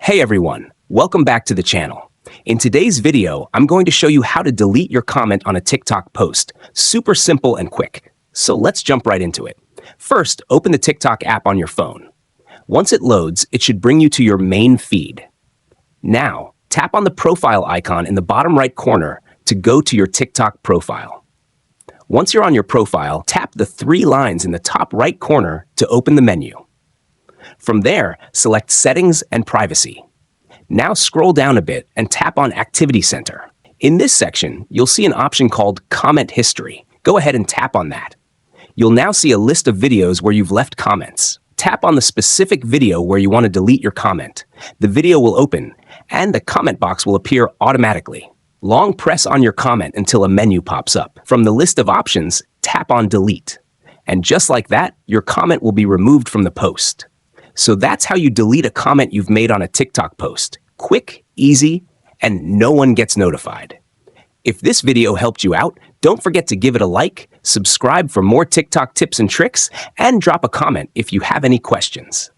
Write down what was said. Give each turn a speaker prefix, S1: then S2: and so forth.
S1: Hey everyone, welcome back to the channel. In today's video, I'm going to show you how to delete your comment on a TikTok post. Super simple and quick. So let's jump right into it. First, open the TikTok app on your phone. Once it loads, it should bring you to your main feed. Now, tap on the profile icon in the bottom right corner to go to your TikTok profile. Once you're on your profile, tap the three lines in the top right corner to open the menu. From there, select Settings and Privacy. Now scroll down a bit and tap on Activity Center. In this section, you'll see an option called Comment History. Go ahead and tap on that. You'll now see a list of videos where you've left comments. Tap on the specific video where you want to delete your comment. The video will open, and the comment box will appear automatically. Long press on your comment until a menu pops up. From the list of options, tap on Delete. And just like that, your comment will be removed from the post. So that's how you delete a comment you've made on a TikTok post. Quick, easy, and no one gets notified. If this video helped you out, don't forget to give it a like, subscribe for more TikTok tips and tricks, and drop a comment if you have any questions.